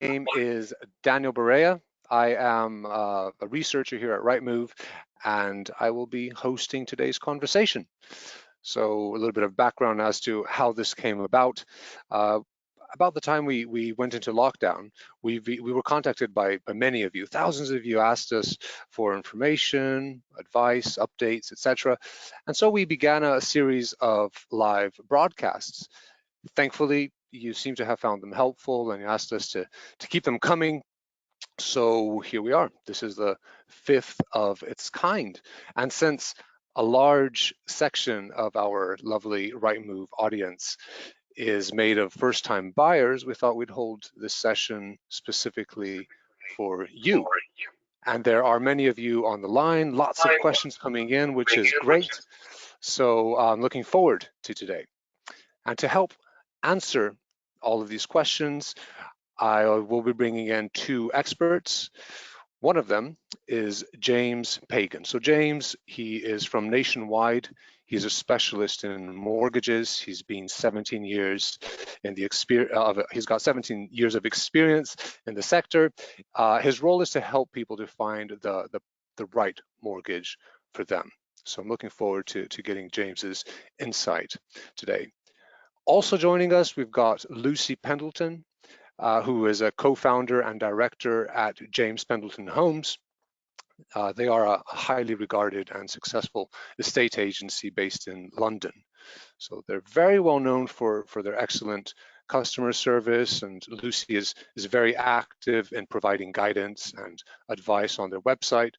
name is Daniel Barea. I am a researcher here at Rightmove, and I will be hosting today's conversation. So a little bit of background as to how this came about. About the time we went into lockdown, we were contacted by many of you. Thousands of you asked us for information, advice, updates, etc. And so we began a series of live broadcasts. Thankfully, you seem to have found them helpful, and you asked us to keep them coming. So here we are. This is the fifth of its kind. And since a large section of our lovely Rightmove audience is made of first-time buyers, we thought we'd hold this session specifically for you. And there are many of you on the line, lots of questions coming in, which is great. So I'm looking forward to today. And to help answer all of these questions, I will be bringing in two experts. One of them is James Pagan. So James, he is from Nationwide. He's a specialist in mortgages. He's been 17 years in the experience. He's got 17 years of experience in the sector. His role is to help people to find the right mortgage for them. So I'm looking forward to getting James's insight today. Also joining us, we've got Lucy Pendleton, who is a co-founder and director at James Pendleton Homes. They are a highly regarded and successful estate agency based in London. So they're very well known for their excellent customer service, and Lucy is very active in providing guidance and advice on their website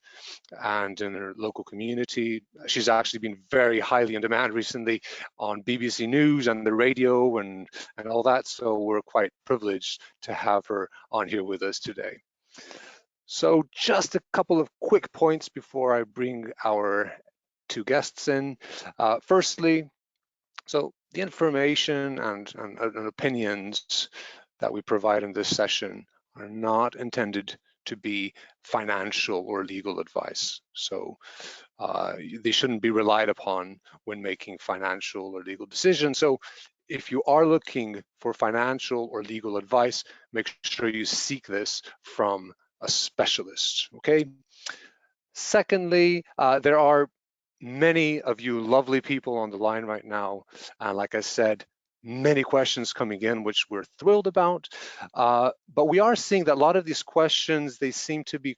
and in her local community. She's actually been very highly in demand recently on BBC News and the radio and all that, so we're quite privileged to have her on here with us today. So just a couple of quick points before I bring our two guests in. Firstly, so the information and opinions that we provide in this session are not intended to be financial or legal advice. So they shouldn't be relied upon when making financial or legal decisions. So if you are looking for financial or legal advice, make sure you seek this from a specialist, okay? Secondly, there are many of you lovely people on the line right now. And like I said, many questions coming in, which we're thrilled about. But we are seeing that a lot of these questions, they seem to be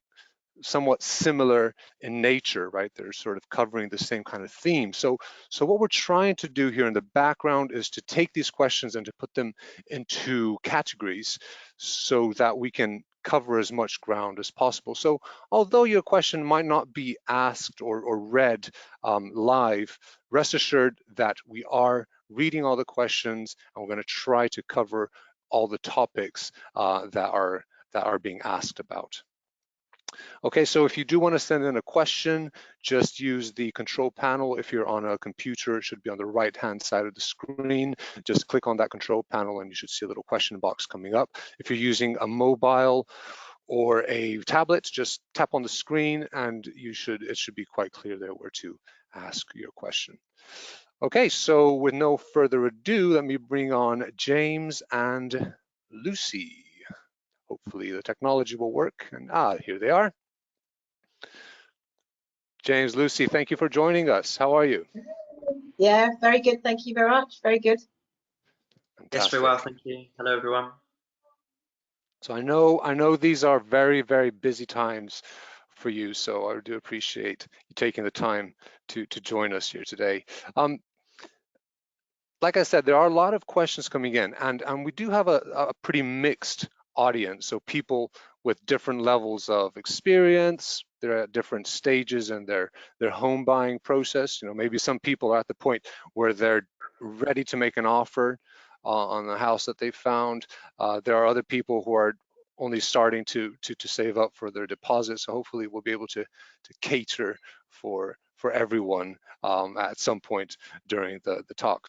somewhat similar in nature, right? They're sort of covering the same kind of theme. So what we're trying to do here in the background is to take these questions and to put them into categories so that we can cover as much ground as possible. So although your question might not be asked or read live, rest assured that we are reading all the questions and we're going to try to cover all the topics that are being asked about. Okay, so if you do want to send in a question, just use the control panel. If you're on a computer, it should be on the right-hand side of the screen. Just click on that control panel and you should see a little question box coming up. If you're using a mobile or a tablet, just tap on the screen and it should be quite clear there where to ask your question. Okay, so with no further ado, let me bring on James and Lucy. Hopefully the technology will work, and here they are. James, Lucy, thank you for joining us. How are you? Yeah, very good. Thank you very much. Very good. Fantastic. Yes, very well, thank you. Hello, everyone. So I know these are very, very busy times for you, so I do appreciate you taking the time to join us here today. Like I said, there are a lot of questions coming in, and we do have a pretty mixed audience. So people with different levels of experience, they're at different stages in their home buying process. You know, maybe some people are at the point where they're ready to make an offer on the house that they found. There are other people who are only starting to save up for their deposit. So hopefully we'll be able to cater for everyone at some point during the talk.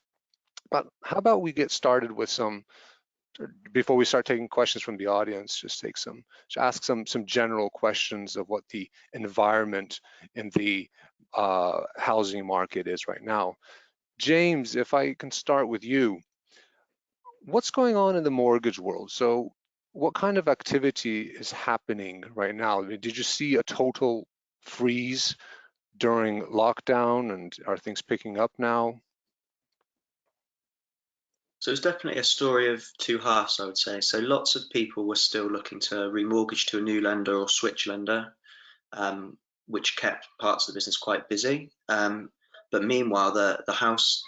But how about we get started with some, before we start taking questions from the audience, just ask some general questions of what the environment in the housing market is right now. James, if I can start with you, what's going on in the mortgage world? So what kind of activity is happening right now? I mean, did you see a total freeze during lockdown, and are things picking up now? So it's definitely a story of two halves, I would say. So lots of people were still looking to remortgage to a new lender or switch lender, which kept parts of the business quite busy. But meanwhile, the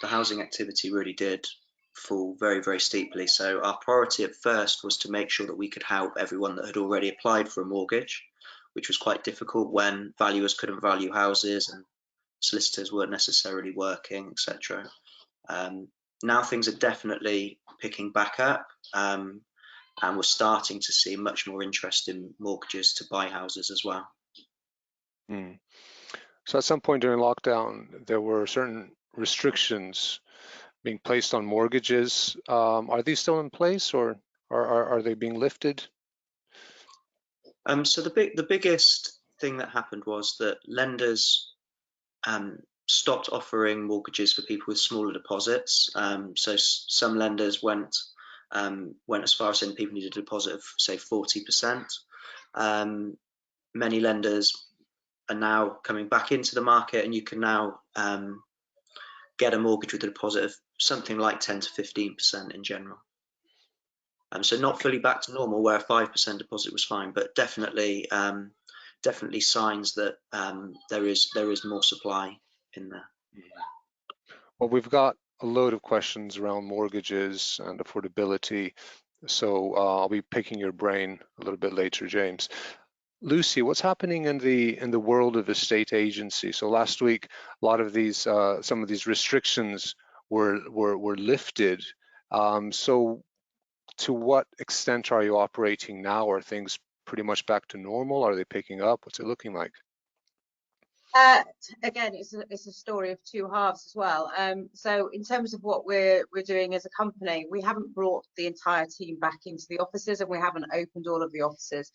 housing activity really did fall very, very steeply. So our priority at first was to make sure that we could help everyone that had already applied for a mortgage, which was quite difficult when valuers couldn't value houses and solicitors weren't necessarily working, etc. Now things are definitely picking back up, and we're starting to see much more interest in mortgages to buy houses as well. Mm. So at some point during lockdown, there were certain restrictions being placed on mortgages. Are these still in place, or are they being lifted? So the biggest thing that happened was that lenders stopped offering mortgages for people with smaller deposits. So some lenders went as far as saying people needed a deposit of say 40%. Many lenders are now coming back into the market, and you can now get a mortgage with a deposit of something like 10 to 15% in general. So not fully back to normal where a 5% deposit was fine, but definitely signs that there is more supply in there. Well, we've got a load of questions around mortgages and affordability, so I'll be picking your brain a little bit later, James. Lucy, what's happening in the world of estate agency? So last week, a lot of these some of these restrictions were lifted. So to what extent are you operating now? Are things pretty much back to normal? Are they picking up? What's it looking like? Again, it's a story of two halves as well. So in terms of what we're doing as a company, we haven't brought the entire team back into the offices, and we haven't opened all of the offices.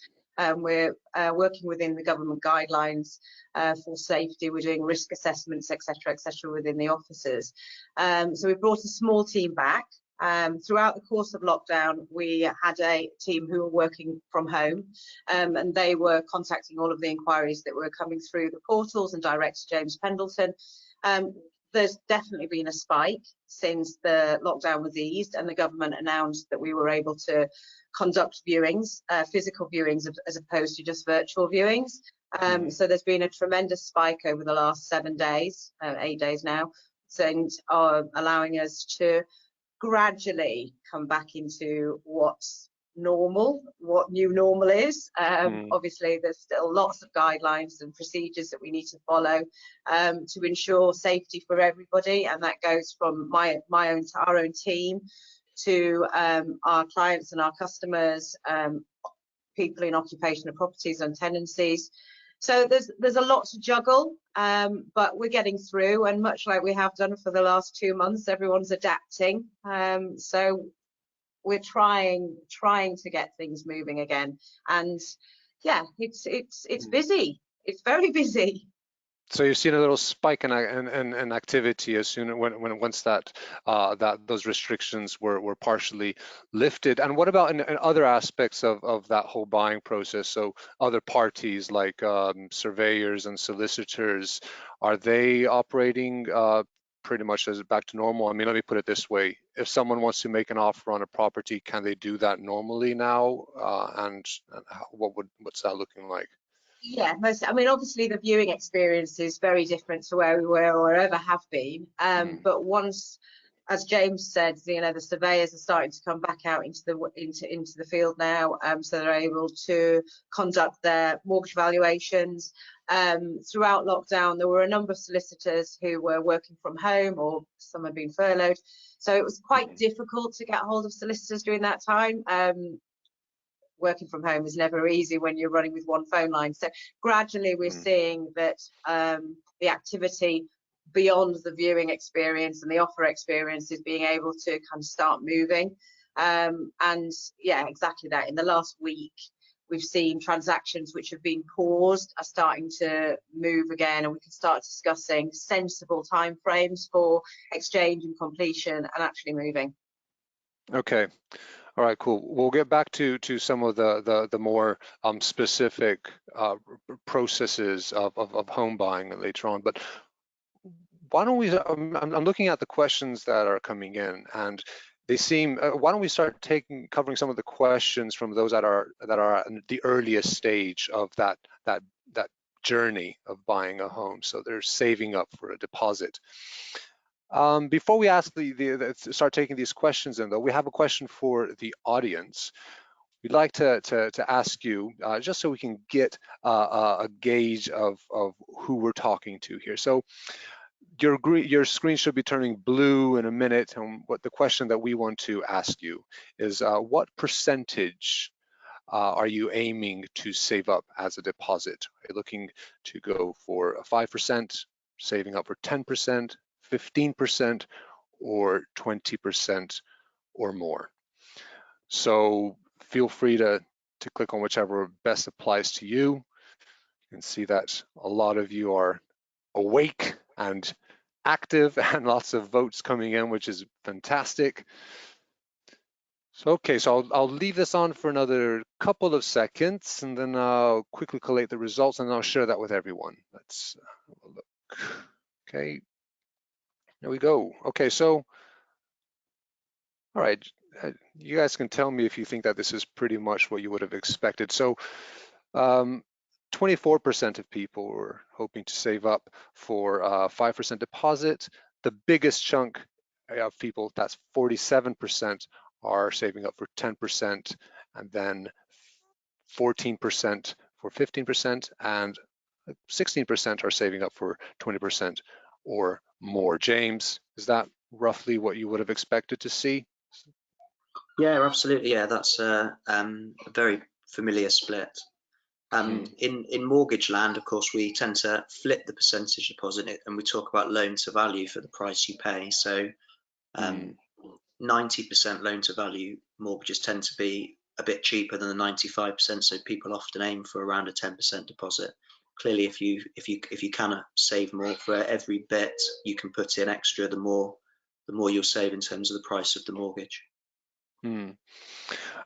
We're working within the government guidelines for safety. We're doing risk assessments, etc., within the offices. So we brought a small team back. Throughout the course of lockdown, we had a team who were working from home, and they were contacting all of the inquiries that were coming through the portals and direct to James Pendleton. There's definitely been a spike since the lockdown was eased and the government announced that we were able to conduct viewings, physical viewings, as opposed to just virtual viewings. So there's been a tremendous spike over the last 7 days, 8 days now, since allowing us to gradually come back into what's normal, what new normal is. Obviously, there's still lots of guidelines and procedures that we need to follow to ensure safety for everybody, and that goes from our own team to our clients and our customers, people in occupational properties and tenancies. So there's a lot to juggle, but we're getting through, and much like we have done for the last 2 months, everyone's adapting. So we're trying to get things moving again, and yeah, it's busy. It's very busy. So you've seen a little spike in activity as soon once that those restrictions were partially lifted. And what about in other aspects of that whole buying process? So other parties like surveyors and solicitors, are they operating pretty much as back to normal? I mean, let me put it this way: if someone wants to make an offer on a property, can they do that normally now? And what's that looking like? Yeah, I mean, obviously the viewing experience is very different to where we were or ever have been. But once, as James said, the surveyors are starting to come back out into the field now, so they're able to conduct their mortgage valuations. Throughout lockdown, there were a number of solicitors who were working from home, or some had been furloughed. So it was quite difficult to get hold of solicitors during that time. Working from home is never easy when you're running with one phone line. So gradually we're seeing that the activity beyond the viewing experience and the offer experience is being able to kind of start moving. And yeah, exactly that. In the last week, we've seen transactions which have been paused are starting to move again, and we can start discussing sensible timeframes for exchange and completion and actually moving. Okay. All right, cool. We'll get back to some of the more specific processes of home buying later on. But why don't we? I'm looking at the questions that are coming in, and they seem. Why don't we start covering some of the questions from those that are in the earliest stage of that journey of buying a home? So they're saving up for a deposit. Before we ask start taking these questions in, though, we have a question for the audience. We'd like to ask you, just so we can get a gauge of who we're talking to here. So your screen should be turning blue in a minute, and what the question that we want to ask you is, what percentage are you aiming to save up as a deposit? Are you looking to go for a 5%, saving up for 10%, 15%, or 20% or more? So feel free to click on whichever best applies to you. You can see that a lot of you are awake and active and lots of votes coming in, which is fantastic. So, okay, so I'll leave this on for another couple of seconds, and then I'll quickly collate the results, and I'll share that with everyone. Let's have a look. Okay, there we go. Okay, so, all right, you guys can tell me if you think that this is pretty much what you would have expected. So 24% of people were hoping to save up for a 5% deposit. The biggest chunk of people, that's 47%, are saving up for 10%, and then 14% for 15%, and 16% are saving up for 20% or more. James, is that roughly what you would have expected to see? Yeah, absolutely. Yeah, that's a very familiar split. In mortgage land, of course, we tend to flip the percentage deposit, and we talk about loan to value for the price you pay. So 90% loan to value mortgages tend to be a bit cheaper than the 95%. So people often aim for around a 10% deposit. Clearly, if you can save more for every bit you can put in extra, the more you'll save in terms of the price of the mortgage.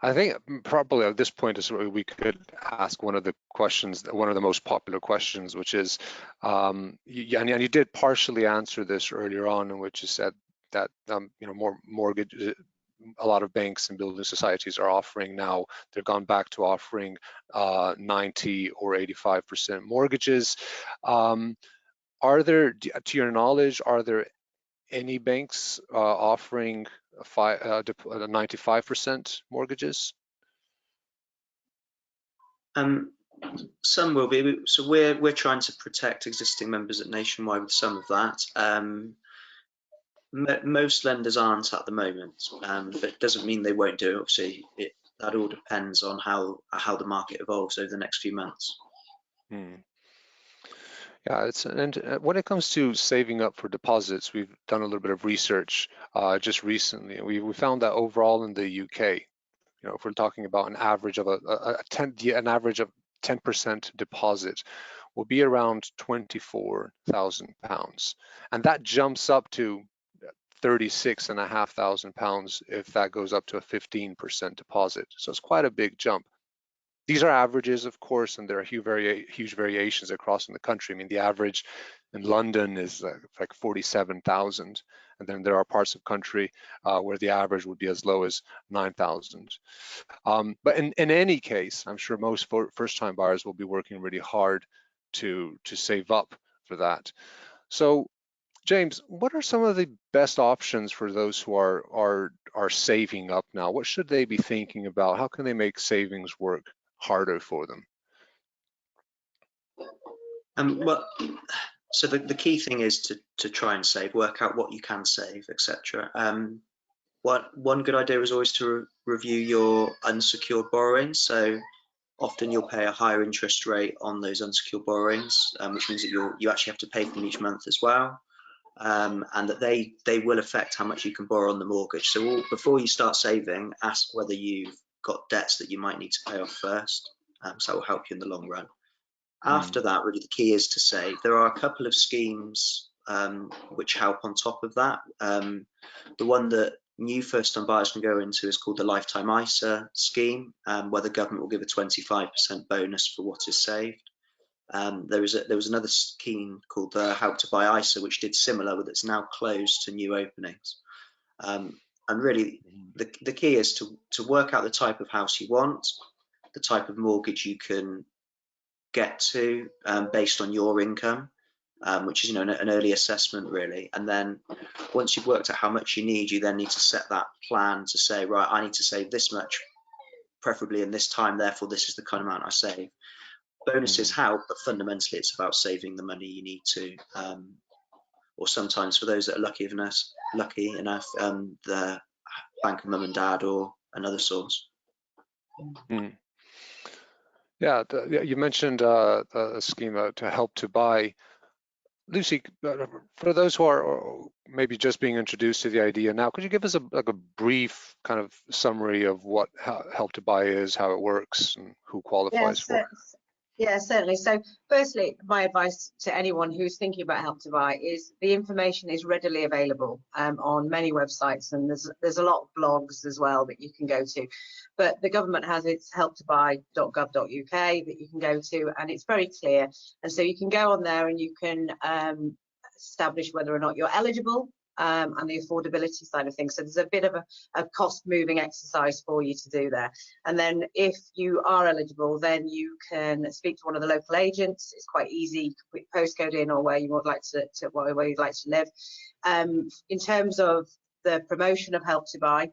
I think probably at this point is where we could ask one of the questions, one of the most popular questions, which is, and you did partially answer this earlier on, in which you said that more mortgage, a lot of banks and building societies are offering now. They've gone back to offering 90 or 85% mortgages. Are there, to your knowledge, are there any banks offering 95% mortgages? Some will be. So we're trying to protect existing members at Nationwide with some of that. Most lenders aren't at the moment, but it doesn't mean they won't do it. Obviously, that all depends on how the market evolves over the next few months. Yeah, and when it comes to saving up for deposits, we've done a little bit of research just recently. We found that overall in the UK, if we're talking about an average of an average of 10% deposit, will be around £24,000, and that jumps up to £36,500 if that goes up to a 15% deposit. So it's quite a big jump. These are averages, of course, and there are huge variations across in the country. I mean, the average in London is like 47,000, and then there are parts of country where the average would be as low as 9,000. But in any case, I'm sure most first-time buyers will be working really hard to save up for that. So, James, what are some of the best options for those who are saving up now? What should they be thinking about? How can they make savings work harder for them? Well, so the key thing is to try and save, work out what you can save, etc. One good idea is always to review your unsecured borrowings. So often you'll pay a higher interest rate on those unsecured borrowings, which means that you actually have to pay them each month as well, and that they will affect how much you can borrow on the mortgage. So before you start saving, ask whether you've got debts that you might need to pay off first. So that will help you in the long run. After that, really the key is to save. There are a couple of schemes which help on top of that. The one that new first-time buyers can go into is called the Lifetime ISA scheme, where the government will give a 25% bonus for what is saved. There was another scheme called the Help to Buy ISA, which did similar, but it's now closed to new openings. And really, the key is to work out the type of house you want, the type of mortgage you can get to based on your income, which is an early assessment really. And then once you've worked out how much you need, you then need to set that plan to say, right, I need to save this much, preferably in this time, therefore this is the kind of amount I save. Bonuses help, but fundamentally it's about saving the money you need to, or sometimes for those that are lucky enough, the bank of mum and dad or another source. Yeah, you mentioned a scheme to Help to Buy. Lucy, for those who are maybe just being introduced to the idea now, could you give us a brief kind of summary of what Help to Buy is, how it works, and who qualifies for it? Yeah, certainly. So firstly, my advice to anyone who's thinking about Help to Buy is the information is readily available on many websites, and there's a lot of blogs as well that you can go to. But the government has its helptobuy.gov.uk that you can go to, and it's very clear. And so you can go on there and you can establish whether or not you're eligible, and the affordability side of things. So there's a bit of a cost moving exercise for you to do there. And then if you are eligible, then you can speak to one of the local agents. It's quite easy. You can put your postcode in or where you would like where you'd like to live. In terms of the promotion of Help to Buy,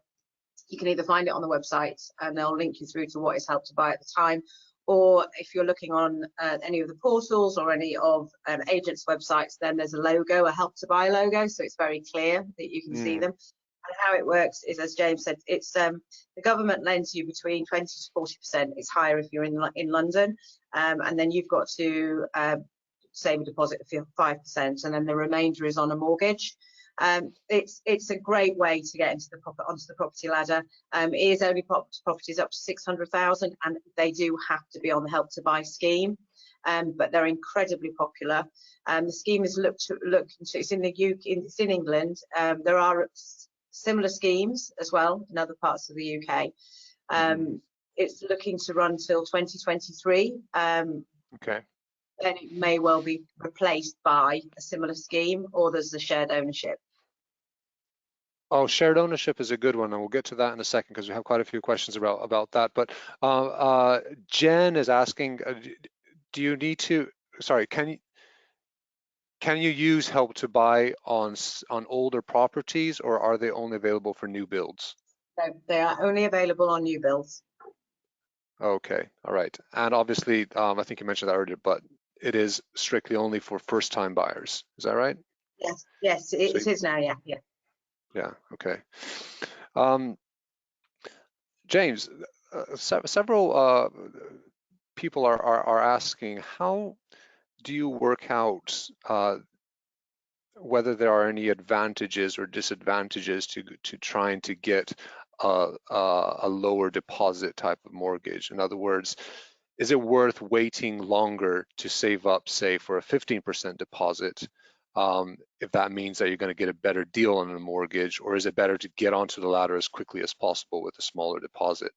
you can either find it on the website and they'll link you through to what is Help to Buy at the time, or if you're looking on any of the portals or any of agents' websites, then there's a logo, a Help to Buy logo, so it's very clear that you can see them. And how it works is, as James said, it's the government lends you between 20 to 40%. It's higher if you're in London, and then you've got to save a deposit of 5%, and then the remainder is on a mortgage. It's a great way to get into onto the property ladder. It is only properties up to 600,000, and they do have to be on the Help to Buy scheme, but they're incredibly popular. The scheme is looked into. It's in the UK. It's in England. There are similar schemes as well in other parts of the UK. It's looking to run till 2023. Okay. Then it may well be replaced by a similar scheme, or there's the shared ownership. Oh, shared ownership is a good one, and we'll get to that in a second because we have quite a few questions about that. But Jen is asking, do you need to? Sorry, can you use Help to Buy on older properties, or are they only available for new builds? No, they are only available on new builds. Okay, all right. And obviously, I think you mentioned that earlier, but it is strictly only for first-time buyers. Is that right? Yes, it is now. Yeah. Yeah. Okay. James, several people are asking, how do you work out whether there are any advantages or disadvantages to trying to get a lower deposit type of mortgage? In other words, is it worth waiting longer to save up, say, for a 15% deposit, if that means that you're going to get a better deal on a mortgage, or is it better to get onto the ladder as quickly as possible with a smaller deposit?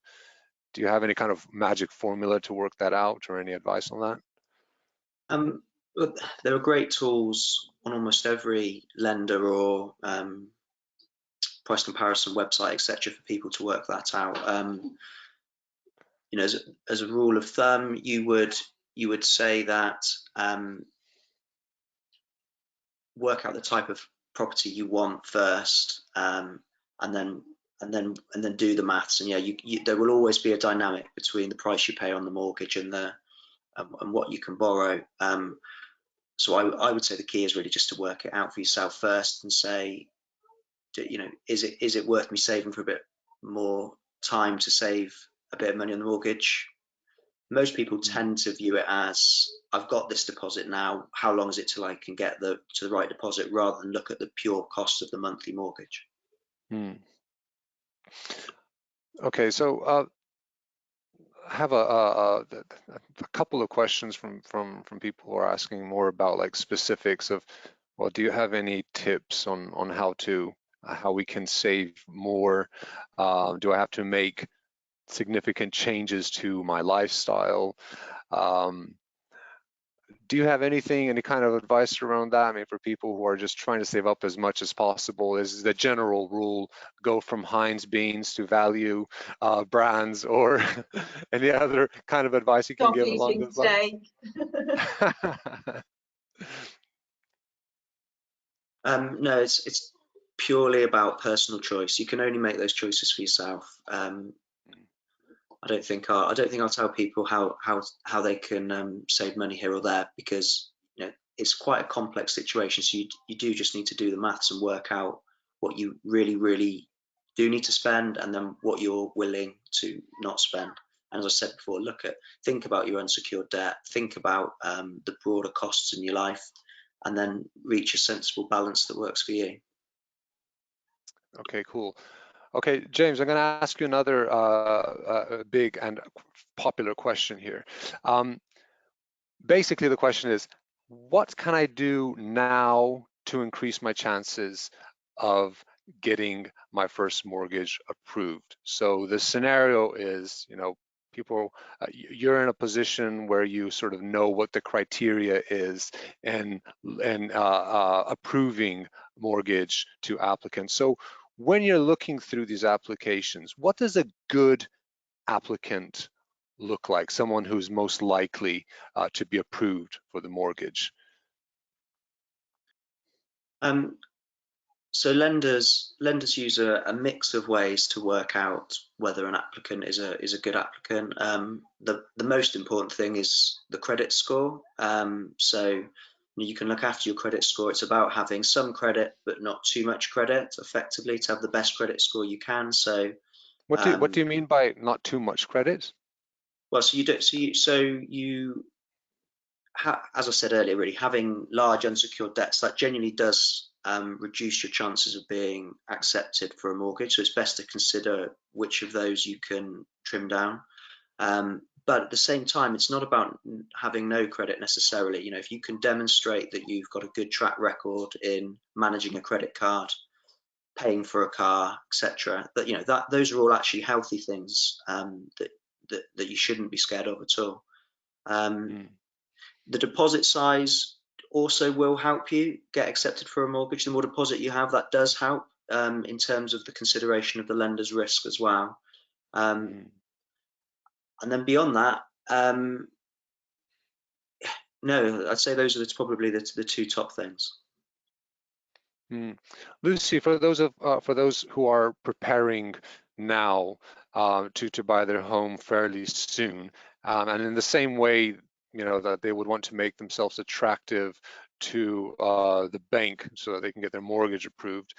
Do you have any kind of magic formula to work that out, or any advice on that? Look, there are great tools on almost every lender or price comparison website, etc., for people to work that out. As a rule of thumb, you would say that work out the type of property you want first, and then do the maths. And yeah, there will always be a dynamic between the price you pay on the mortgage and what you can borrow. So I would say the key is really just to work it out for yourself first and say, is it worth me saving for a bit more time to save a bit of money on the mortgage? Most people tend to view it as, I've got this deposit now, how long is it till I can get to the right deposit, rather than look at the pure cost of the monthly mortgage. Okay, so I have a couple of questions from people who are asking more about like specifics of, well, do you have any tips on how to how we can save more? Do I have to make significant changes to my lifestyle? Do you have anything, any kind of advice around that? I mean, for people who are just trying to save up as much as possible, is the general rule go from Heinz beans to value brands, or any other kind of advice you can Stop give along eating those lines? steak. No, it's purely about personal choice. You can only make those choices for yourself. I don't think I'll tell people how they can save money here or there, because it's quite a complex situation. So you do just need to do the maths and work out what you really do need to spend, and then what you're willing to not spend. And as I said before, think about your unsecured debt, think about the broader costs in your life, and then reach a sensible balance that works for you. Okay, cool. Okay, James, I'm going to ask you another big and popular question here. Basically, the question is, what can I do now to increase my chances of getting my first mortgage approved? So the scenario is, people, you're in a position where you sort of know what the criteria is and approving mortgage to applicants. So when you're looking through these applications, what does a good applicant look like? Someone who's most likely to be approved for the mortgage? So lenders use a mix of ways to work out whether an applicant is a good applicant. The most important thing is the credit score. So you can look after your credit score. It's about having some credit but not too much credit, effectively, to have the best credit score you can. So What do you mean by not too much credit? well, so you don't as I said earlier, really having large unsecured debts, that genuinely does reduce your chances of being accepted for a mortgage. So it's best to consider which of those you can trim down. But at the same time, it's not about having no credit necessarily. If you can demonstrate that you've got a good track record in managing a credit card, paying for a car, etc., that those are all actually healthy things that you shouldn't be scared of at all. The deposit size also will help you get accepted for a mortgage. The more deposit you have, that does help in terms of the consideration of the lender's risk as well. And then beyond that, no, I'd say those are probably the two top things. Lucy, for those who are preparing now to buy their home fairly soon, and in the same way, that they would want to make themselves attractive to the bank so that they can get their mortgage approved.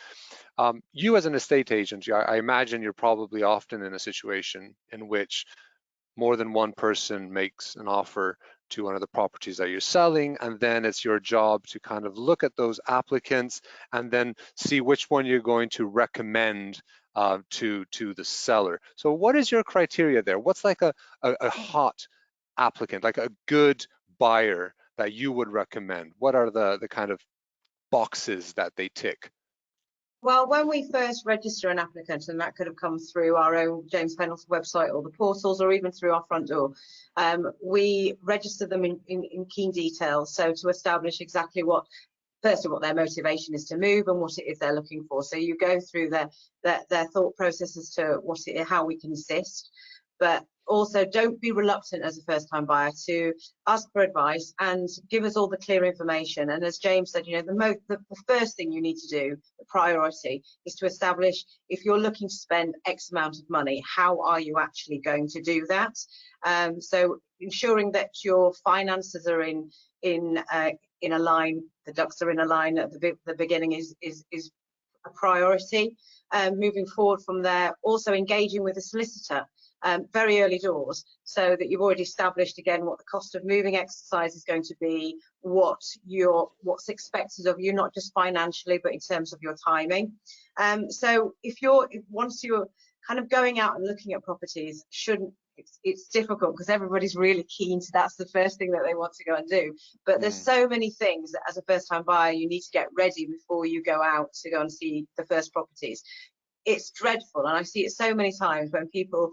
You as an estate agent, I imagine you're probably often in a situation in which more than one person makes an offer to one of the properties that you're selling, and then it's your job to kind of look at those applicants and then see which one you're going to recommend to the seller. So what is your criteria there? What's like a hot applicant, like a good buyer that you would recommend? What are the kind of boxes that they tick? Well, when we first register an applicant, and that could have come through our own James Fennell's website or the portals, or even through our front door, we register them in keen detail. So to establish exactly firstly what their motivation is to move and what it is they're looking for. So you go through their thought process as to how we can assist. But also, don't be reluctant as a first-time buyer to ask for advice and give us all the clear information. And as James said, the first thing you need to do, the priority, is to establish, if you're looking to spend X amount of money, how are you actually going to do that? So ensuring that your finances are in a line, the ducks are in a line at the beginning is a priority. Moving forward from there, also engaging with a solicitor. Very early doors, so that you've already established again what the cost of moving exercise is going to be, what's expected of you, not just financially but in terms of your timing. So once you're kind of going out and looking at properties, it's difficult because everybody's really keen to, that's the first thing that they want to go and do. But there's so many things that as a first-time buyer you need to get ready before you go out to go and see the first properties. It's dreadful, and I see it so many times when people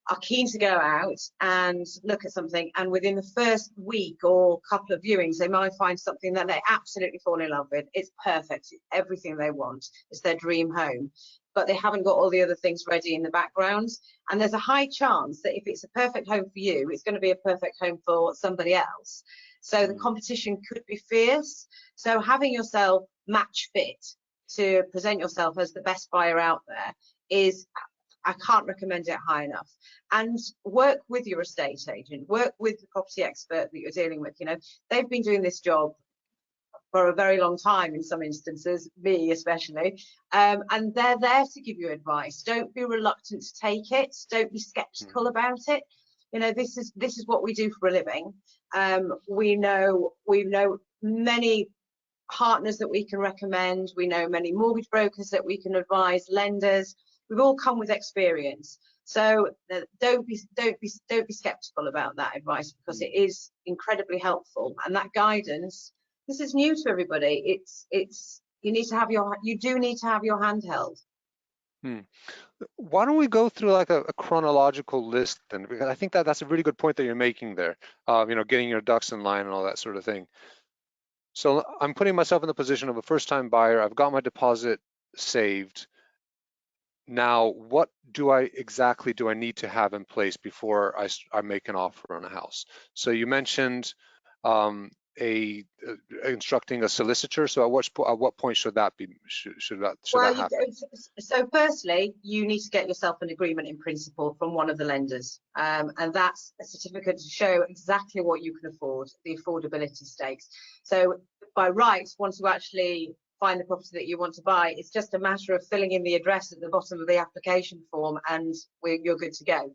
are keen to go out and look at something, and within the first week or couple of viewings they might find something that they absolutely fall in love with. It's perfect, it's everything they want, it's their dream home, but they haven't got all the other things ready in the background. And there's a high chance that if it's a perfect home for you, it's going to be a perfect home for somebody else. So the competition could be fierce. So having yourself match fit to present yourself as the best buyer out there is, I can't recommend it high enough. And work with your estate agent, work with the property expert that you're dealing with. You know, they've been doing this job for a very long time in some instances, me especially, and they're there to give you advice. Don't be reluctant to take it. Don't be skeptical about it. You know, this is what we do for a living. We know many partners that we can recommend. We know many mortgage brokers that we can advise, lenders. We've all come with experience. So don't be skeptical about that advice, because it is incredibly helpful. And that guidance, this is new to everybody. You do need to have your hand held. Why don't we go through like a chronological list then? Because I think that's a really good point that you're making there. You know, getting your ducks in line and all that sort of thing. So I'm putting myself in the position of a first-time buyer. I've got my deposit saved. Now, what exactly do I need to have in place before I make an offer on a house? So you mentioned instructing a solicitor. So at what point should that be? Should that happen? So firstly, you need to get yourself an agreement in principle from one of the lenders, and that's a certificate to show exactly what you can afford, the affordability stakes. So by rights, once you actually find the property that you want to buy, it's just a matter of filling in the address at the bottom of the application form, and you're good to go.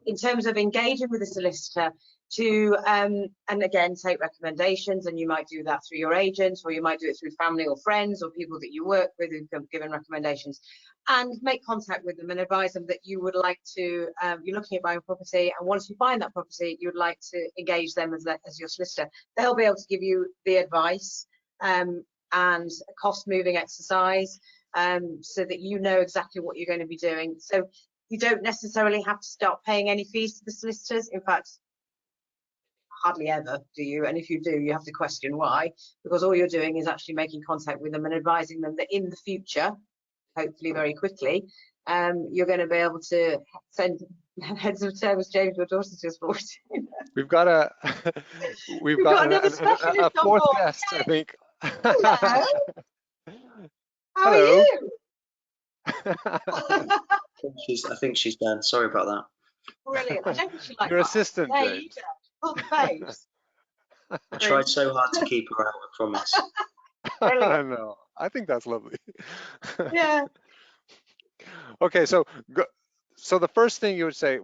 In terms of engaging with a solicitor to and again take recommendations, and you might do that through your agent, or you might do it through family or friends or people that you work with who've given recommendations, and make contact with them and advise them that you would like to you're looking at buying a property, and once you find that property you would like to engage them as your solicitor. They'll be able to give you the advice and a cost moving exercise, so that you know exactly what you're going to be doing. So you don't necessarily have to start paying any fees to the solicitors. In fact, hardly ever do you, and if you do, you have to question why, because all you're doing is actually making contact with them and advising them that in the future, hopefully very quickly, you're going to be able to send heads of terms. James, your daughter's just walked in. We've got a fourth guest, I think. Hello. How Hello. are you? I think she's done. Sorry about that. Brilliant. I don't think she likes Your assistant, James. Full face. I tried so hard to keep her out, I promise. I know. I think that's lovely. Yeah. Okay, so the first thing you would say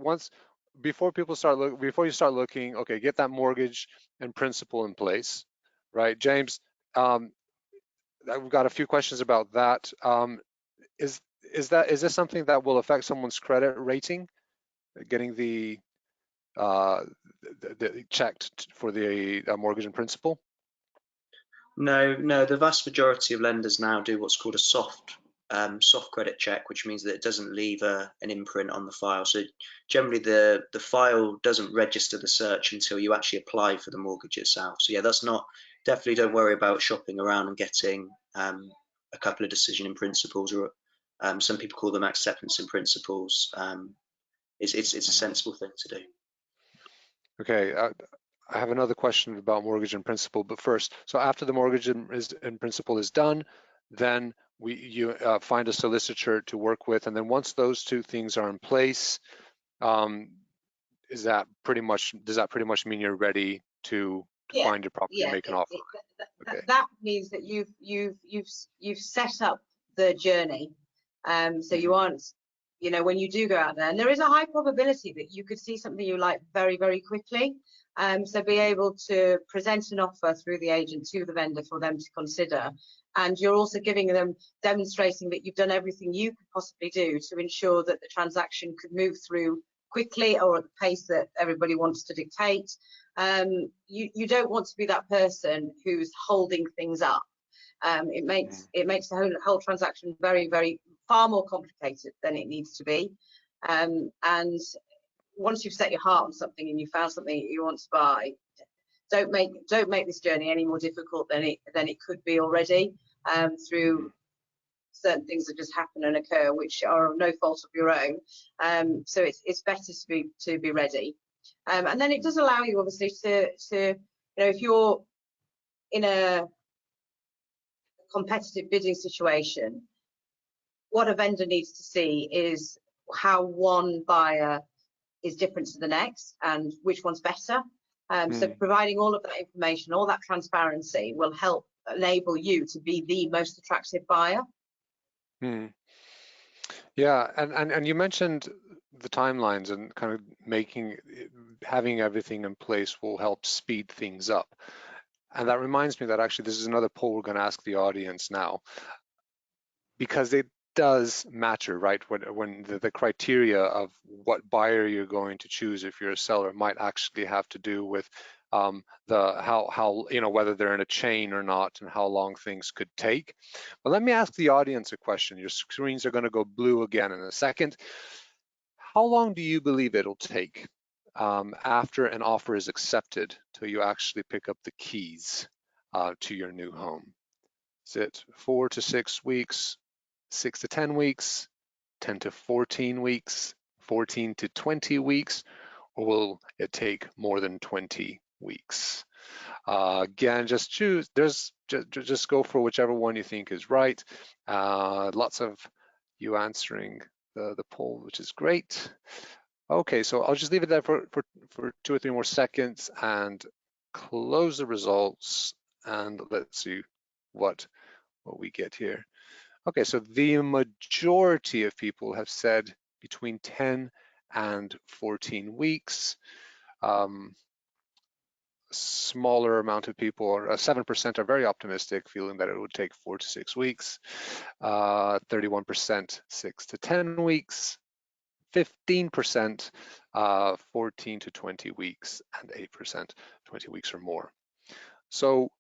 before you start looking, okay, get that mortgage and principal in place, right? James, we've got a few questions about that. Is this something that will affect someone's credit rating, getting the checked for the mortgage and principal? No, the vast majority of lenders now do what's called a soft credit check, which means that it doesn't leave an imprint on the file. So generally the file doesn't register the search until you actually apply for the mortgage itself. So yeah, definitely don't worry about shopping around and getting a couple of decision in principles, or some people call them acceptance in principles. It's a sensible thing to do. Okay, I have another question about mortgage and principal, but first, so after the mortgage and principal is done, then you find a solicitor to work with, and then once those two things are in place, does that pretty much mean you're ready to find your property and make an offer? That means that you've set up the journey, so you aren't, you know, when you do go out there, and there is a high probability that you could see something you like very, very quickly. So be able to present an offer through the agent to the vendor for them to consider. And you're also demonstrating that you've done everything you could possibly do to ensure that the transaction could move through quickly or at the pace that everybody wants to dictate. You don't want to be that person who's holding things up. It makes the whole transaction very far more complicated than it needs to be. And once you've set your heart on something and you found something that you want to buy, don't make this journey any more difficult than it could be already, through certain things that just happen and occur, which are of no fault of your own. So it's better to be ready. And then it does allow you, obviously, to if you're in a competitive bidding situation, what a vendor needs to see is how one buyer is different to the next and which one's better. So providing all of that information, all that transparency will help enable you to be the most attractive buyer. Yeah, and you mentioned the timelines and kind of having everything in place will help speed things up. And that reminds me that actually this is another poll we're going to ask the audience now, because it does matter, right? When the criteria of what buyer you're going to choose if you're a seller might actually have to do with how whether they're in a chain or not and how long things could take. But let me ask the audience a question. Your screens are going to go blue again in a second. How long do you believe it'll take after an offer is accepted till you actually pick up the keys to your new home? Is it 4 to 6 weeks, 6 to 10 weeks, 10 to 14 weeks, 14 to 20 weeks, or will it take more than 20 weeks? Again, just choose. Just go for whichever one you think is right. Lots of you answering the poll, which is great. Okay, so I'll just leave it there for 2 or 3 more seconds and close the results, and let's see what we get here. Okay, so the majority of people have said between 10 and 14 weeks. Smaller amount of people, 7% are very optimistic, feeling that it would take 4 to 6 weeks. 31% 6 to 10 weeks. 15% 14 to 20 weeks, and 8% 20 weeks or more. So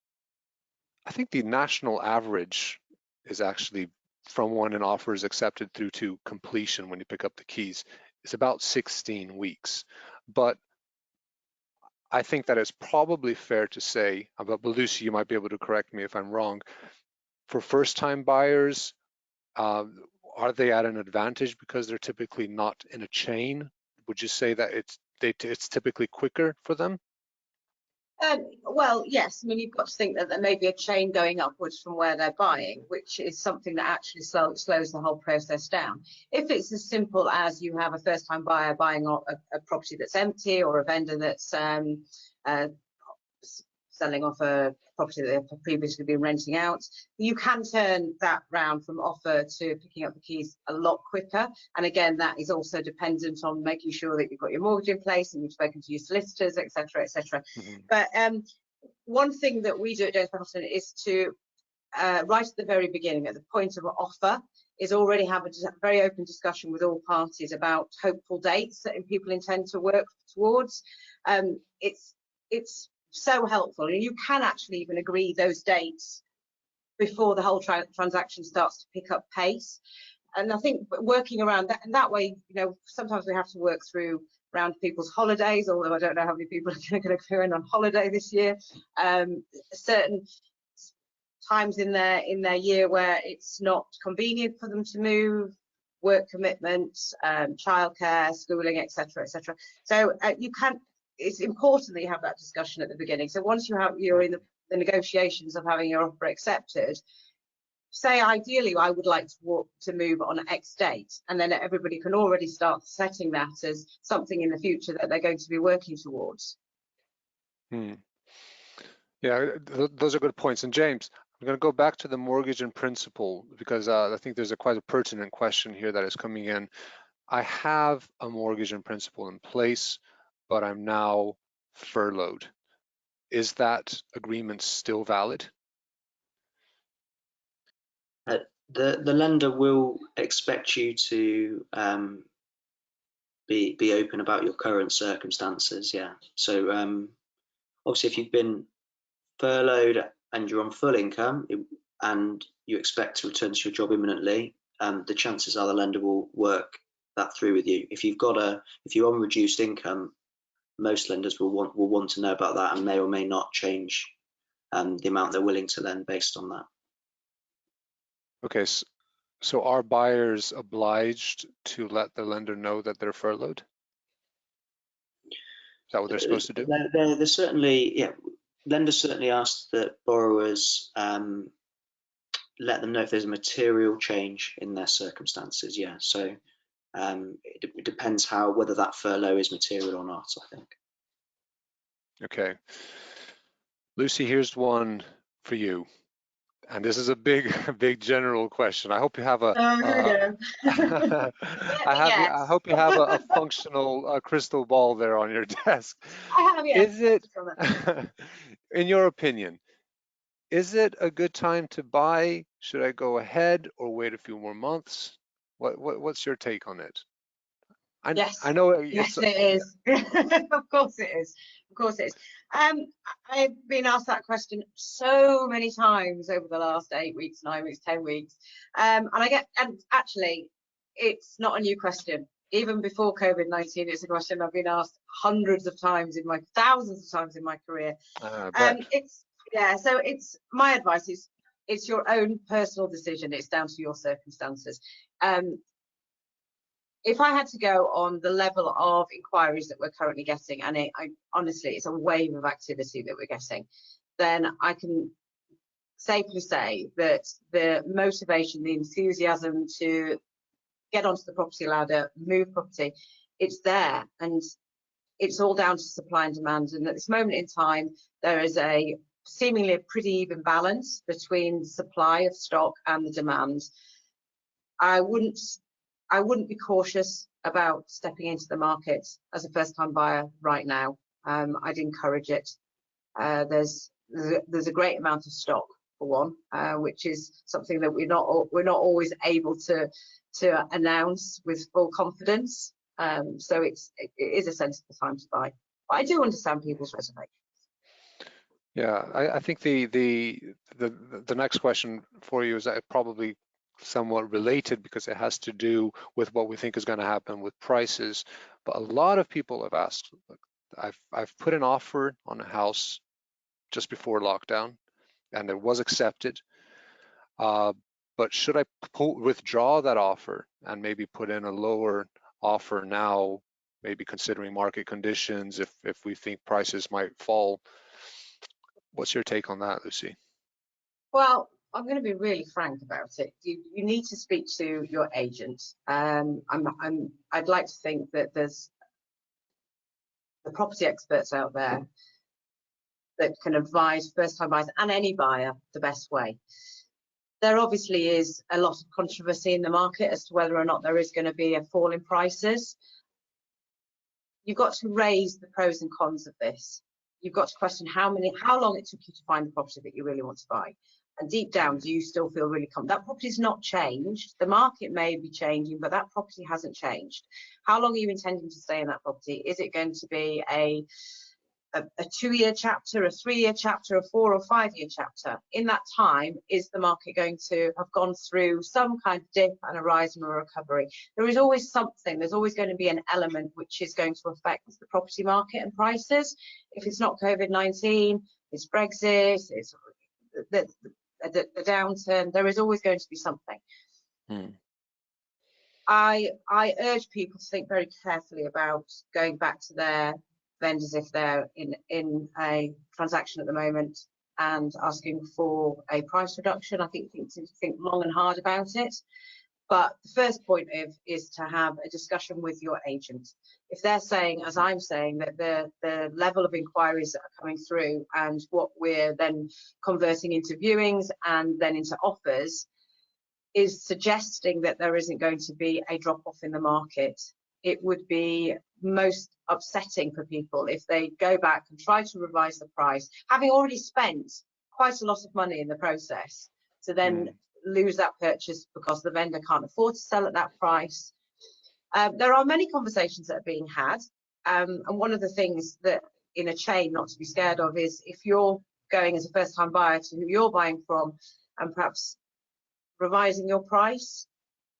I think the national average is actually from when an offer is accepted through to completion when you pick up the keys is about 16 weeks. But I think that it's probably fair to say, but Lucy, you might be able to correct me if I'm wrong, for first-time buyers, are they at an advantage because they're typically not in a chain? Would you say that it's typically quicker for them? Well, yes. I mean, you've got to think that there may be a chain going upwards from where they're buying, which is something that actually slows the whole process down. If it's as simple as you have a first-time buyer buying a property that's empty, or a vendor that's selling off a property that they've previously been renting out, you can turn that round from offer to picking up the keys a lot quicker. And again, that is also dependent on making sure that you've got your mortgage in place and you've spoken to your solicitors, etc., etc. But one thing that we do at Jones Pendleton is to right at the very beginning, at the point of an offer, is already have a very open discussion with all parties about hopeful dates that people intend to work towards. It's so helpful, and you can actually even agree those dates before the whole transaction starts to pick up pace. And I think working around that, and that way, sometimes we have to work around people's holidays, although I don't know how many people are going to go in on holiday this year. Certain times in their year where it's not convenient for them to move, work commitments, childcare, schooling, etc., etc. So it's important that you have that discussion at the beginning. So once you're in the negotiations of having your offer accepted, say ideally I would like to move on X date, and then everybody can already start setting that as something in the future that they're going to be working towards. Yeah, those are good points. And James, I'm going to go back to the mortgage in principle, because I think there's quite a pertinent question here that is coming in. I have a mortgage in principle in place, but I'm now furloughed. Is that agreement still valid? The lender will expect you to be open about your current circumstances. Yeah. So obviously, if you've been furloughed and you're on full income and you expect to return to your job imminently, the chances are the lender will work that through with you. If you're on reduced income, most lenders will want to know about that and may or may not change the amount they're willing to lend based on that. Okay, so are buyers obliged to let the lender know that they're furloughed? Is that what they're supposed to do? They're certainly, yeah. Lenders certainly ask that borrowers let them know if there's a material change in their circumstances. Yeah, so it depends whether that furlough is material or not, I think. Okay, Lucy, here's one for you, and this is a big general question. I hope you have a. I hope you have a functional crystal ball there on your desk. I have, yes. Is it, in your opinion, is it a good time to buy? Should I go ahead or wait a few more months? What's your take on it? Yes. I know yes, it is. Of course it is. Of course it is. I've been asked that question so many times over the last 8 weeks, 9 weeks, 10 weeks. And actually, it's not a new question. Even before COVID-19, it's a question I've been asked hundreds of times thousands of times in my career. So my advice is, it's your own personal decision. It's down to your circumstances. If I had to go on the level of inquiries that we're currently getting, and honestly, it's a wave of activity that we're getting, then I can safely say that the motivation, the enthusiasm to get onto the property ladder, move property, it's there, and it's all down to supply and demand. And at this moment in time, there is seemingly a pretty even balance between the supply of stock and the demand. I wouldn't be cautious about stepping into the market as a first-time buyer right now. I'd encourage it. There's a great amount of stock, for one, which is something that we're not always able to announce with full confidence. So it is a sensible time to buy. But I do understand people's reservations. Yeah, I think the next question for you is probably somewhat related, because it has to do with what we think is going to happen with prices. But a lot of people have asked, I've put an offer on a house just before lockdown, and it was accepted. But should I withdraw that offer and maybe put in a lower offer now, maybe considering market conditions, if we think prices might fall? What's your take on that, Lucy? Well, I'm going to be really frank about it. You need to speak to your agent. I'd like to think that there's the property experts out there that can advise first-time buyers and any buyer the best way. There obviously is a lot of controversy in the market as to whether or not there is going to be a fall in prices. You've got to raise the pros and cons of this. You've got to question how long it took you to find the property that you really want to buy. And deep down, do you still feel really comfortable? That property's not changed. The market may be changing, but that property hasn't changed. How long are you intending to stay in that property? Is it going to be a 2-year chapter, a 3-year chapter, a 4 or 5-year chapter? In that time, is the market going to have gone through some kind of dip and a rise and a recovery? There is always something. There's always going to be an element which is going to affect the property market and prices. If it's not COVID-19, it's Brexit, it's the downturn. There is always going to be something. I urge people to think very carefully about going back to their vendors if they're in a transaction at the moment and asking for a price reduction. I think long and hard about it. But the first point is to have a discussion with your agent. If they're saying, as I'm saying, that the level of inquiries that are coming through and what we're then converting into viewings and then into offers is suggesting that there isn't going to be a drop-off in the market, it would be most upsetting for people if they go back and try to revise the price, having already spent quite a lot of money in the process, to then lose that purchase because the vendor can't afford to sell at that price. There are many conversations that are being had, and one of the things that in a chain not to be scared of is if you're going as a first-time buyer to who you're buying from and perhaps revising your price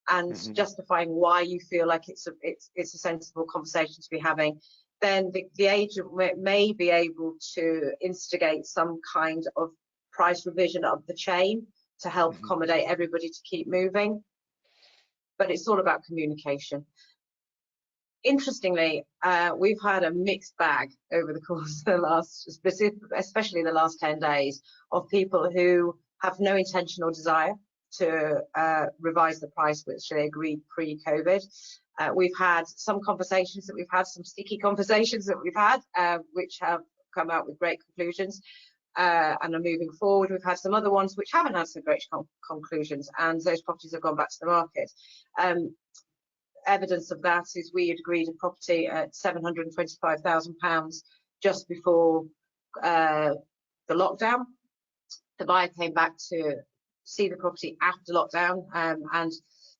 and justifying why you feel like it's a sensible conversation to be having, then the agent may be able to instigate some kind of price revision of the chain to help accommodate everybody to keep moving. But it's all about communication. Interestingly, we've had a mixed bag over the course of the last, especially the last 10 days, of people who have no intention or desire to revise the price which they agreed pre-COVID. We've had some conversations that we've had, some sticky conversations that we've had, which have come out with great conclusions and are moving forward. We've had some other ones which haven't had some great conclusions, and those properties have gone back to the market. Evidence of that is we had agreed a property at £725,000 just before the lockdown. The buyer came back to see the property after lockdown and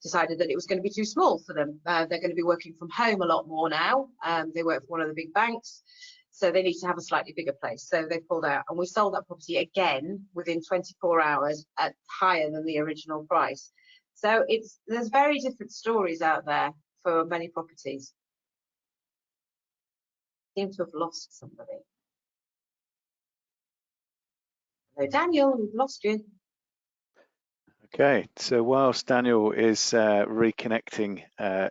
decided that it was going to be too small for them. They're going to be working from home a lot more now. They work for one of the big banks, so they need to have a slightly bigger place. So they pulled out, and we sold that property again within 24 hours at higher than the original price. So there's very different stories out there for many properties. Seem to have lost somebody. Hello, Daniel, we've lost you. Okay, so whilst Daniel is reconnecting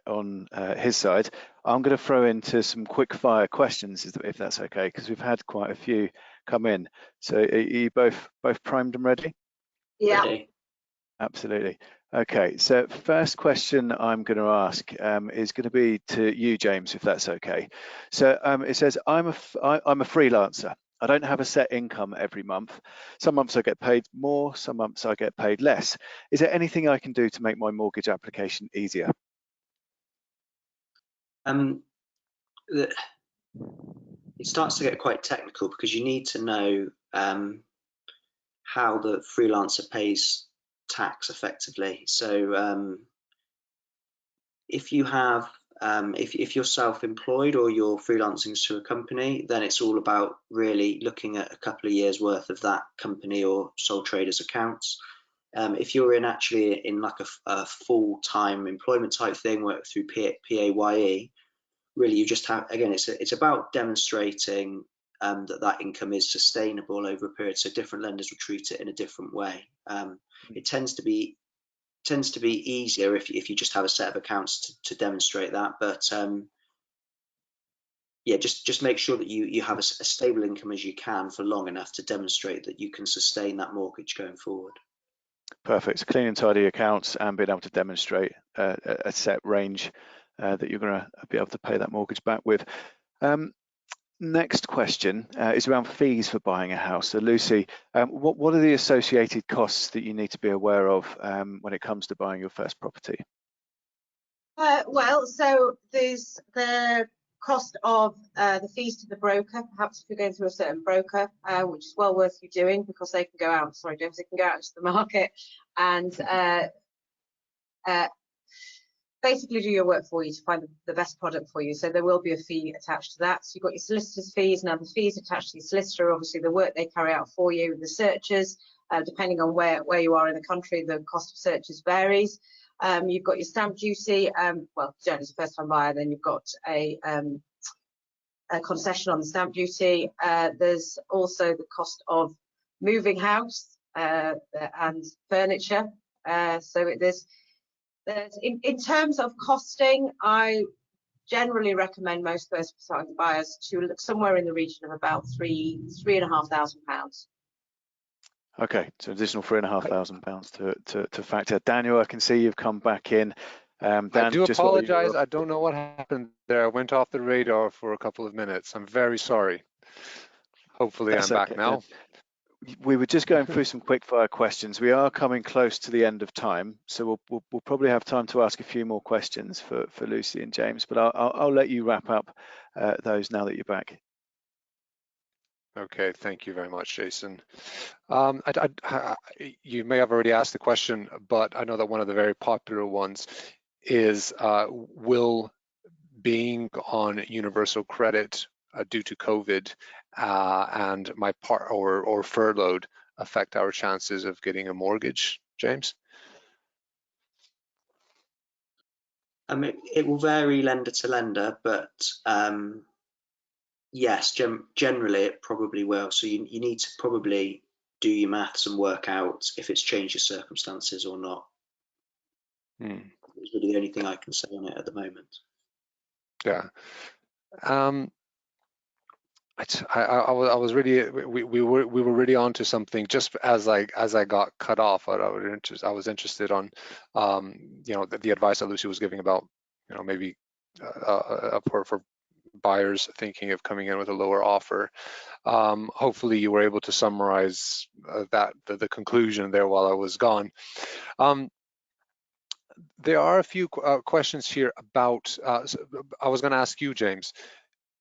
on his side, I'm going to throw into some quick fire questions, if that's okay, because we've had quite a few come in. So are you both primed and ready? Yeah. Ready. Absolutely. Okay, so first question I'm going to ask is going to be to you, James, if that's okay. So it says, I'm a freelancer. I don't have a set income every month. Some months I get paid more, some months I get paid less. Is there anything I can do to make my mortgage application easier? It starts to get quite technical because you need to know how the freelancer pays tax effectively. So if you have if you're self-employed or you're freelancing to a company, then it's all about really looking at a couple of years worth of that company or sole trader's accounts. If you're actually in like a full-time employment type thing, work through PAYE, really you just have, again, it's about demonstrating that income is sustainable over a period. So different lenders will treat it in a different way. It tends to be easier if you just have a set of accounts to demonstrate that, but yeah, just make sure that you have a stable income as you can for long enough to demonstrate that you can sustain that mortgage going forward. Perfect. So clean and tidy accounts and being able to demonstrate a set range that you're going to be able to pay that mortgage back with. Next question is around fees for buying a house. So Lucy, what are the associated costs that you need to be aware of when it comes to buying your first property? Well, so there's the cost of the fees to the broker, perhaps if you're going through a certain broker, which is well worth you doing because they can go out, sorry James, they can go out into the market and basically do your work for you to find the best product for you. So there will be a fee attached to that. So you've got your solicitor's fees. Now the fees attached to your solicitor, obviously the work they carry out for you, the searches, depending on where you are in the country, the cost of searches varies. You've got your stamp duty. Well, generally as a first time buyer, then you've got a concession on the stamp duty. There's also the cost of moving house and furniture. So there's in terms of costing, I generally recommend most first-time buyers to look somewhere in the region of about £3,500. Okay, so additional £3,500 to factor. Daniel, I can see you've come back in. Dan, I do apologize. I don't know what happened there. I went off the radar for a couple of minutes. I'm very sorry. Hopefully I'm back now. We were just going through some quick fire questions. We are coming close to the end of time, so we'll probably have time to ask a few more questions for Lucy and James, but I'll let you wrap up those now that you're back. Okay, thank you very much, Jason. You may have already asked the question, but I know that one of the very popular ones is will being on universal credit due to COVID and my part or furloughed affect our chances of getting a mortgage, James? It will vary lender to lender, but yes, generally it probably will. So you need to probably do your maths and work out if it's changed your circumstances or not. It's really the only thing I can say on it at the moment. Yeah. I was really we were really onto something just as I got cut off. I was interested on you know, the advice that Lucy was giving about, you know, maybe for buyers thinking of coming in with a lower offer. Hopefully you were able to summarize the conclusion there while I was gone. There are a few questions here about, I was going to ask you, James,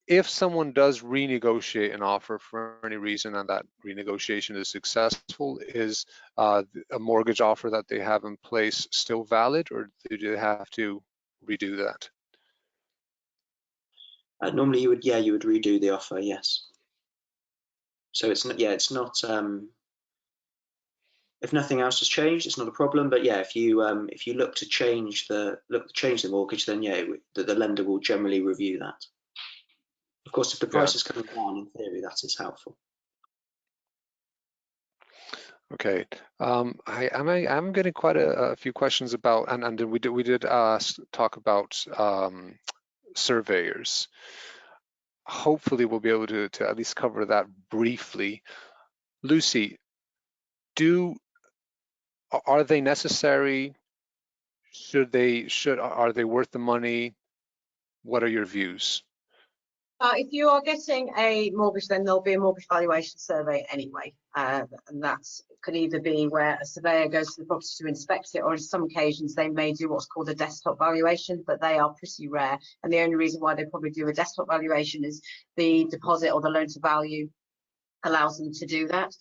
if someone does renegotiate an offer for any reason and that renegotiation is successful, is a mortgage offer that they have in place still valid, or do they have to redo that? Normally you would redo the offer, yes. So it's not, if nothing else has changed, it's not a problem. But yeah, if you look to change the mortgage, then yeah, the lender will generally review that. Of course, if the price is coming down, in theory, that is helpful. Okay, I'm getting quite a few questions about, and we did talk about surveyors. Hopefully we'll be able to at least cover that briefly. Lucy, are they necessary? Are they worth the money? What are your views? If you are getting a mortgage, then there'll be a mortgage valuation survey anyway, and that could either be where a surveyor goes to the property to inspect it, or in some occasions they may do what's called a desktop valuation, but they are pretty rare. And the only reason why they probably do a desktop valuation is the deposit or the loan to value allows them to do that.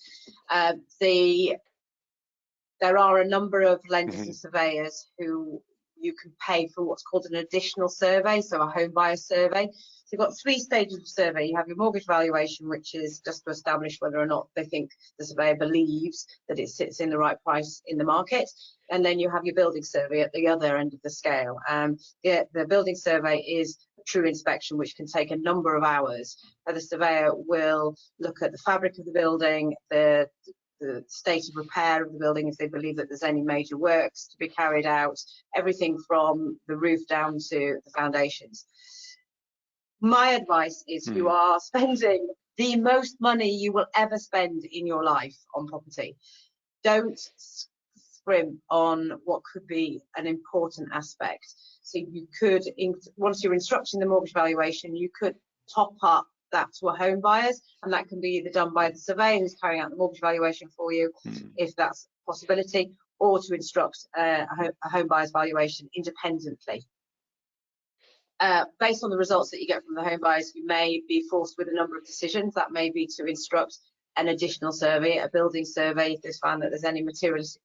There are a number of lenders and surveyors who you can pay for what's called an additional survey, so a home buyer survey. So you've got 3 stages of survey. You have your mortgage valuation, which is just to establish whether or not they think the surveyor believes that it sits in the right price in the market. And then you have your building survey at the other end of the scale. The building survey is a true inspection, which can take a number of hours. The surveyor will look at the fabric of the building, the state of repair of the building, if they believe that there's any major works to be carried out, everything from the roof down to the foundations. My advice is you are spending the most money you will ever spend in your life on property. Don't scrimp on what could be an important aspect. So you could, once you're instructing the mortgage valuation, you could top up that to a home buyers, and that can be either done by the surveyor who's carrying out the mortgage valuation for you, if that's a possibility, or to instruct a home buyer's valuation independently. Based on the results that you get from the home buyers, you may be forced with a number of decisions. That may be to instruct an additional survey, a building survey, if there's found that there's any materialistic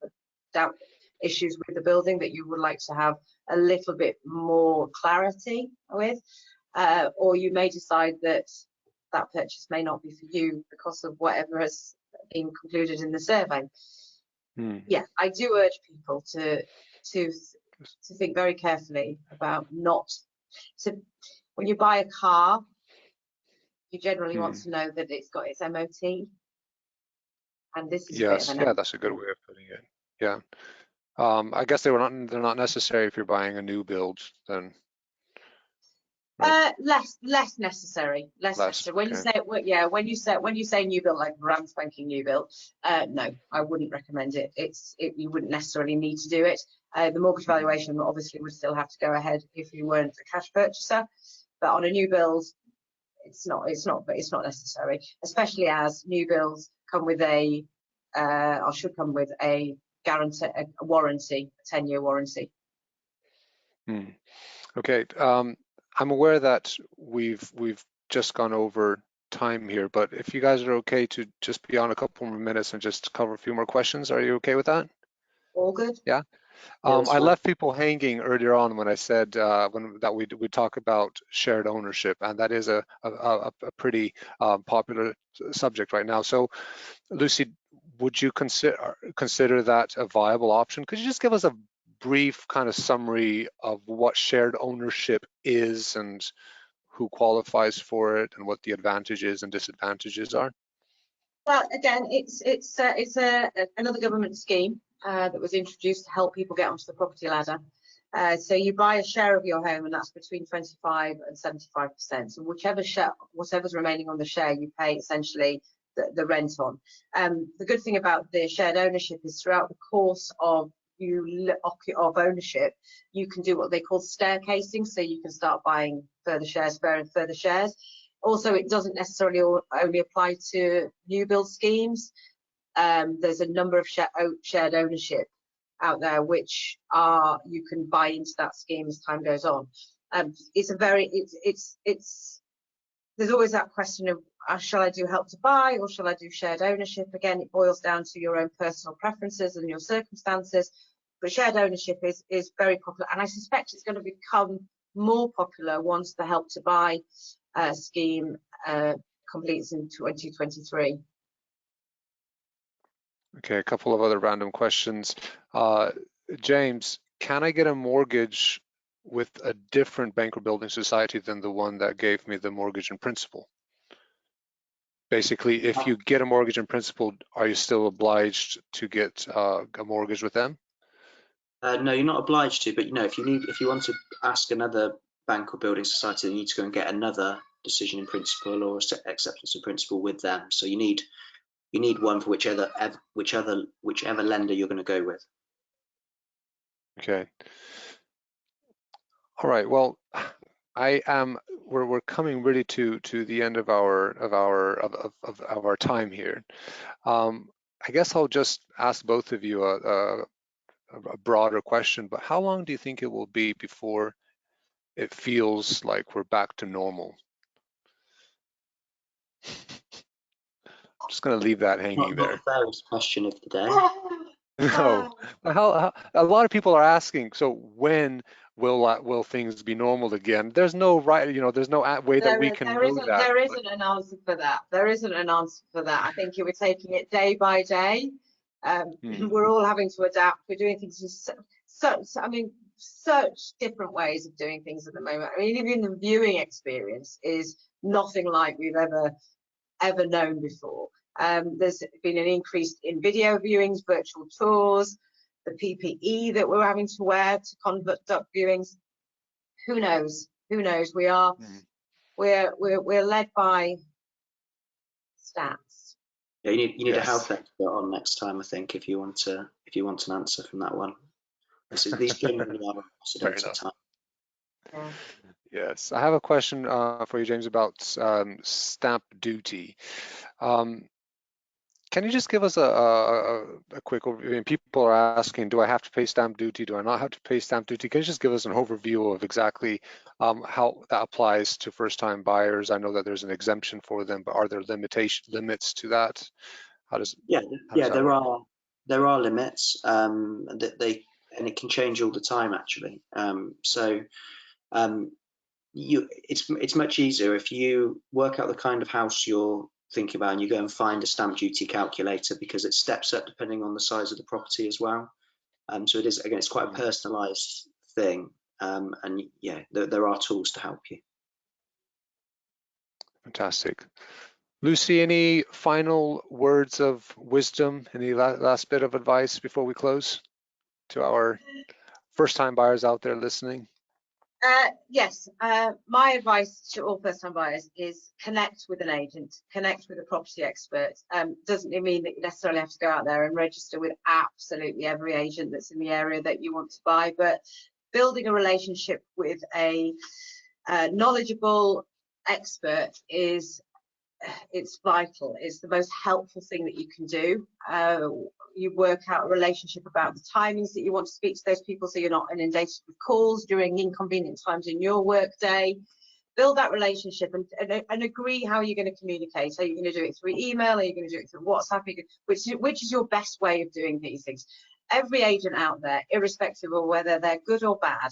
doubt issues with the building that you would like to have a little bit more clarity with, or you may decide that that purchase may not be for you because of whatever has been concluded in the survey. Yeah, I do urge people to think very carefully about when you buy a car, you generally want to know that it's got its MOT, and this is a bit of an that's a good way of putting it. Yeah, I guess they're not necessary if you're buying a new build then. Right. Less necessary. When you say when you say new build, like brand spanking new build, no, I wouldn't recommend it. You wouldn't necessarily need to do it. The mortgage valuation obviously would still have to go ahead if you weren't a cash purchaser, but on a new build, it's not necessary, especially as new builds come with should come with a guarantee, a warranty, a 10-year warranty. Okay. I'm aware that we've just gone over time here, but if you guys are okay to just be on a couple more minutes and just cover a few more questions, are you okay with that? All good. Yeah. I left people hanging earlier on when I said that we talk about shared ownership, and that is a pretty popular subject right now. So, Lucy, would you consider that a viable option? Could you just give us a brief kind of summary of what shared ownership is and who qualifies for it and what the advantages and disadvantages are? Well, again, it's another government scheme that was introduced to help people get onto the property ladder. So you buy a share of your home, and that's between 25 and 75%. So whatever's remaining on the share, you pay essentially the rent on. The good thing about the shared ownership is throughout the course of ownership, you can do what they call staircasing. So you can start buying further shares. Also, it doesn't necessarily only apply to new build schemes. There's a number of shared ownership out there which you can buy into that scheme as time goes on. There's always that question of shall I do help to buy or shall I do shared ownership? Again, it boils down to your own personal preferences and your circumstances. But shared ownership is very popular, and I suspect it's going to become more popular once the help to buy scheme completes in 2023. Okay, a couple of other random questions. James, can I get a mortgage with a different bank or building society than the one that gave me the mortgage in principle? Basically, if you get a mortgage in principle, are you still obliged to get a mortgage with them? No, you're not obliged to, but if you want to ask another bank or building society, you need to go and get another decision in principle or acceptance in principle with them. So you need one for whichever lender you're going to go with. Okay. All right. Well, we're coming really to the end of our time here. I guess I'll just ask both of you a broader question, but how long do you think it will be before it feels like we're back to normal? I'm just going to leave that hanging there. Not the fairest question of the day. No, a lot of people are asking. So when will things be normal again? There's no there's no way that we can know that. There isn't an answer for that. There isn't an answer for that. I think we're taking it day by day. We're all having to adapt. We're doing things in such different ways of doing things at the moment. I mean, even the viewing experience is nothing like we've ever known before. There's been an increase in video viewings, virtual tours, the PPE that we're having to wear to conduct viewings. Who knows? We're led by stats. Yeah, you need a health expert on next time, I think, if you want an answer from that one. These genuinely are unprecedented times. Yeah. Yes, I have a question for you, James, about stamp duty. Can you just give us a quick overview? I mean, people are asking, do I have to pay stamp duty? Do I not have to pay stamp duty? Can you just give us an overview of exactly how that applies to first-time buyers? I know that there's an exemption for them, but are there limits to that? There are limits and it can change all the time, actually. It's much easier if you work out the kind of house you're thinking about and you go and find a stamp duty calculator, because it steps up depending on the size of the property as well. So it is, again, it's quite a personalized thing, and yeah, there are tools to help you. Fantastic. Lucy, any final words of wisdom, any last bit of advice before we close to our first-time buyers out there listening? Yes, my advice to all first-time buyers is connect with an agent, connect with a property expert. Doesn't mean that you necessarily have to go out there and register with absolutely every agent that's in the area that you want to buy, but building a relationship with a knowledgeable expert it's vital. It's the most helpful thing that you can do. You work out a relationship about the timings that you want to speak to those people, so you're not inundated with calls during inconvenient times in your work day. Build that relationship and agree how you're going to communicate. Are you going to do it through email? Are you going to do it through WhatsApp? Which is your best way of doing these things? every agent out there, irrespective of whether they're good or bad,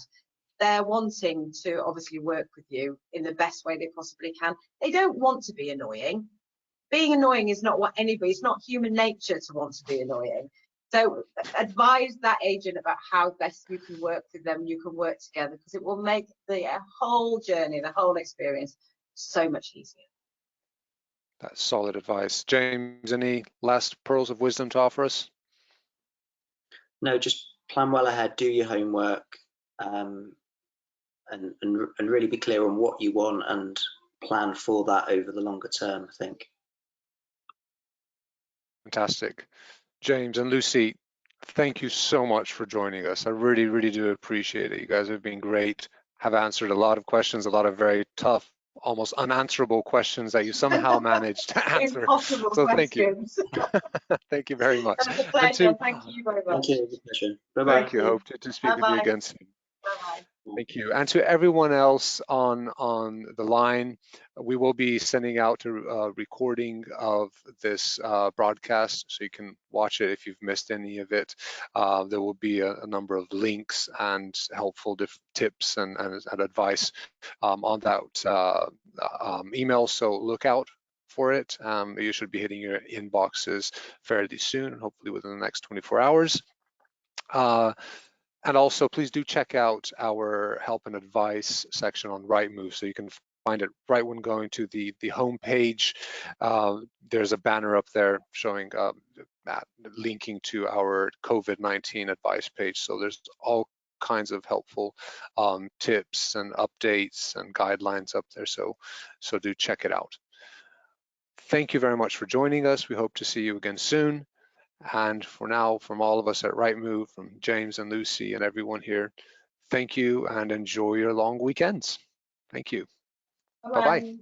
they're wanting to obviously work with you in the best way they possibly can. They don't want to be annoying. Being annoying is not what anybody, it's not human nature to want to be annoying. So advise that agent about how best you can work with them, you can work together, because it will make the whole journey, the whole experience so much easier. That's solid advice. James, any last pearls of wisdom to offer us? No, just plan well ahead, do your homework, and really be clear on what you want and plan for that over the longer term, I think. Fantastic. James and Lucy, thank you so much for joining us. I really, really do appreciate it. You guys have been great, have answered a lot of questions, a lot of very tough, almost unanswerable questions that you somehow managed to answer. Impossible So questions. thank you. Thank you very much. That's a pleasure. Thank you very much. Thank you. It was a pleasure. Bye-bye. Thank you. Hope to speak with you Bye-bye. again soon. Bye-bye. Thank you. And to everyone else on the line, we will be sending out a recording of this broadcast, so you can watch it if you've missed any of it. There will be a number of links and helpful tips and advice on that email, so look out for it. You should be hitting your inboxes fairly soon, hopefully within the next 24 hours. And also, please do check out our help and advice section on Rightmove, so you can find it right when going to the home page. There's a banner up there showing linking to our COVID-19 advice page. So there's all kinds of helpful tips and updates and guidelines up there. So do check it out. Thank you very much for joining us. We hope to see you again soon. And for now, from all of us at Rightmove, from James and Lucy and everyone here, thank you and enjoy your long weekends. Thank you. Bye-bye.